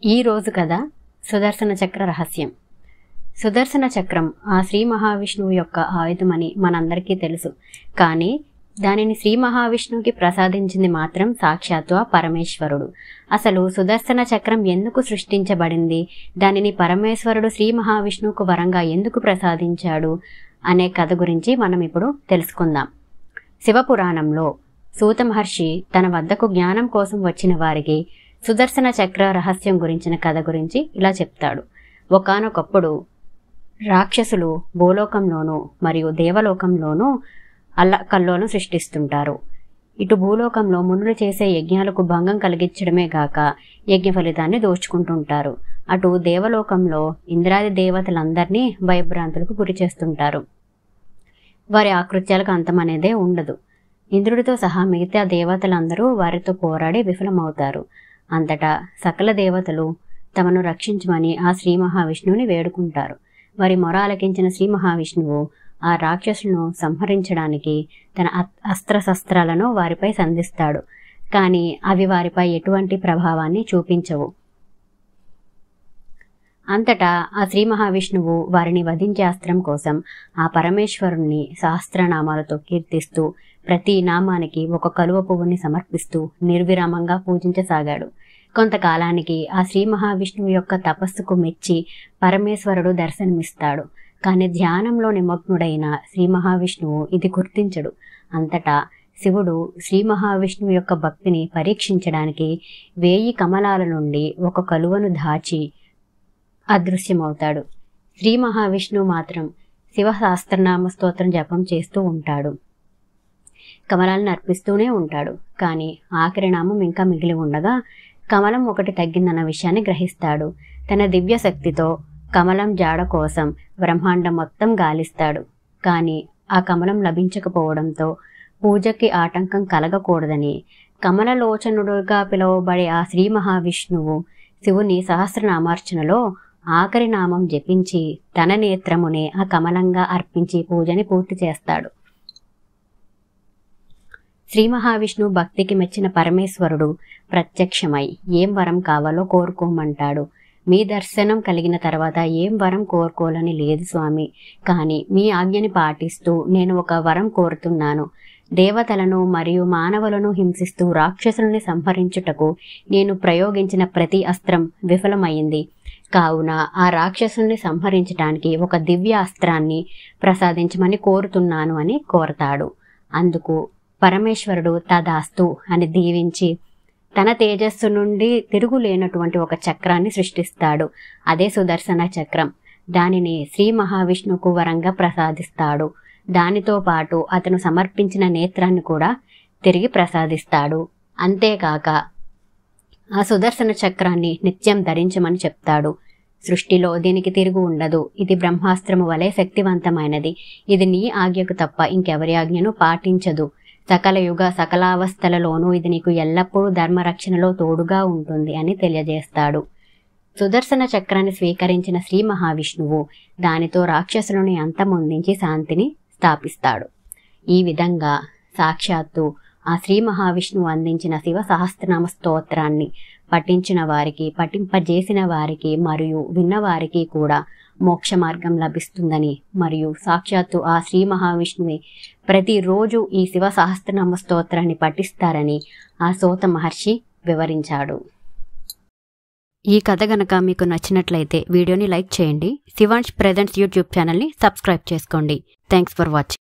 ఈ రోజు కథ సుదర్శన చక్ర రహస్యం. సుదర్శన చక్రం ఆ శ్రీ మహావిష్ణువు యొక్క ఆయుధమని మనందరికీ తెలుసు. కానీ దానిని శ్రీ మహావిష్ణువుకి ప్రసాదించింది మాత్రం సాక్షాత్తు ఆ పరమేశ్వరుడు. అసలు సుదర్శన చక్రం ఎందుకు సృష్టించబడింది, దానిని పరమేశ్వరుడు శ్రీ మహావిష్ణువుకు వరంగా ఎందుకు ప్రసాదించాడు అనే కథ గురించి మనం ఇప్పుడు తెలుసుకుందాం. శివపురాణంలో సూత మహర్షి తన వద్దకు జ్ఞానం కోసం వచ్చిన వారికి సుదర్శన చక్ర రహస్యం గురించిన కథ గురించి ఇలా చెప్తాడు. ఒకానొకప్పుడు రాక్షసులు భూలోకంలోనూ మరియు దేవలోకంలోనూ అల్లకల్లోనూ సృష్టిస్తుంటారు. ఇటు భూలోకంలో మునులు చేసే యజ్ఞాలకు భంగం కలిగించడమే గాక యజ్ఞ ఫలితాన్ని దోచుకుంటుంటారు. అటు దేవలోకంలో ఇంద్రాది దేవతలందరినీ భయభ్రాంతులకు గురి చేస్తుంటారు. వారి ఆకృత్యాలకు అంతమనేదే ఉండదు. ఇంద్రుడితో సహా మిగతా దేవతలందరూ వారితో పోరాడి విఫలమవుతారు. అంతటా సకల దేవతలు తమను రక్షించమని ఆ శ్రీ మహావిష్ణువుని వేడుకుంటారు. వారి మొర ఆలకించిన శ్రీ మహావిష్ణువు ఆ రాక్షసులను సంహరించడానికి తన అస్త్రశస్త్రాలను వారిపై సంధిస్తాడు. కానీ అవి వారిపై ఎటువంటి ప్రభావాన్ని చూపించవు. అంతటా ఆ శ్రీ మహావిష్ణువు వారిని వధించే అస్త్రం కోసం ఆ పరమేశ్వరుణ్ణి సహస్రనామాలతో కీర్తిస్తూ ప్రతి నామానికి ఒక కలువ పువ్వుని సమర్పిస్తూ నిర్విరామంగా పూజించసాగాడు. కొంతకాలానికి ఆ శ్రీ మహావిష్ణువు యొక్క తపస్సుకు మెచ్చి పరమేశ్వరుడు దర్శనమిస్తాడు. కానీ ధ్యానంలో నిమగ్నుడైన శ్రీ మహావిష్ణువు ఇది గుర్తించడు. అంతటా శివుడు శ్రీ మహావిష్ణువు యొక్క భక్తిని పరీక్షించడానికి 1000 కమలాల నుండి ఒక కలువను దాచి అదృశ్యమవుతాడు. శ్రీ మహావిష్ణువు మాత్రం శివ సహస్రనామ స్తోత్రం జపం చేస్తూ ఉంటాడు. కమలాలను అర్పిస్తూనే ఉంటాడు. కానీ ఆఖరి నామం ఇంకా మిగిలి ఉండగా కమలం ఒకటి తగ్గిందన్న విషయాన్ని గ్రహిస్తాడు. తన దివ్య శక్తితో కమలం జాడ కోసం బ్రహ్మాండం మొత్తం గాలిస్తాడు. కానీ ఆ కమలం లభించకపోవడంతో పూజకి ఆటంకం కలగకూడదని కమలలోచనుడుగా పిలువబడే ఆ శ్రీ మహావిష్ణువు శివుని సహస్రనామార్చనలో ఆఖరి నామం జపించి తన నేత్రమునే ఆ కమలంగా అర్పించి పూజని పూర్తి చేస్తాడు. శ్రీ మహావిష్ణువు భక్తికి మెచ్చిన పరమేశ్వరుడు ప్రత్యక్షమై ఏం వరం కావాలో కోరుకోమంటాడు. మీ దర్శనం కలిగిన తర్వాత ఏం వరం కోరుకోవాలని లేదు స్వామి, కానీ మీ ఆజ్ఞని పాటిస్తూ నేను ఒక వరం కోరుతున్నాను. దేవతలను మరియు మానవులను హింసిస్తూ రాక్షసుల్ని సంహరించుటకు నేను ప్రయోగించిన ప్రతి అస్త్రం విఫలమైంది. కావున ఆ రాక్షసుల్ని సంహరించడానికి ఒక దివ్య అస్త్రాన్ని ప్రసాదించమని కోరుతున్నాను అని కోరతాడు. అందుకు పరమేశ్వరుడు తదాస్తు అని దీవించి తన తేజస్సు నుండి తిరుగులేనటువంటి ఒక చక్రాన్ని సృష్టిస్తాడు. అదే సుదర్శన చక్రం. దానిని శ్రీ మహావిష్ణువుకు వరంగా ప్రసాదిస్తాడు. దానితో పాటు అతను సమర్పించిన నేత్రాన్ని కూడా తిరిగి ప్రసాదిస్తాడు. అంతేకాక ఆ సుదర్శన చక్రాన్ని నిత్యం ధరించమని చెప్తాడు. సృష్టిలో దీనికి తిరుగు ఉండదు. ఇది బ్రహ్మాస్త్రము వలె శక్తివంతమైనది. ఇది నీ ఆజ్ఞకు తప్ప ఇంకెవరి ఆజ్ఞను పాటించదు. సకల యుగ సకలావస్థలలోనూ ఇది నీకు ఎల్లప్పుడూ ధర్మరక్షణలో తోడుగా ఉంటుంది అని తెలియజేస్తాడు. సుదర్శన చక్రాన్ని స్వీకరించిన శ్రీ మహావిష్ణువు దానితో రాక్షసులను అంతమొందించి శాంతిని స్థాపిస్తాడు. ఈ విధంగా సాక్షాత్తు ఆ శ్రీ మహావిష్ణువు అందించిన శివ సహస్రనామ స్తోత్రాన్ని పఠించిన వారికి, పఠింపజేసిన వారికి మరియు విన్నవారికి కూడా మోక్ష మార్గం లభిస్తుందని మరియు సాక్షాత్తు ఆ శ్రీ మహావిష్ణువే ప్రతిరోజు ఈ శివ సహస్రనామ స్తోత్రాన్ని పఠిస్తారని ఆ సూత మహర్షి వివరించాడు. ఈ కథ గనక మీకు నచ్చినట్లయితే వీడియోని లైక్ చేయండి. శివాంష్ ప్రెజెంట్స్ యూట్యూబ్ ఛానల్ని సబ్స్క్రైబ్ చేసుకోండి. Thanks for watching.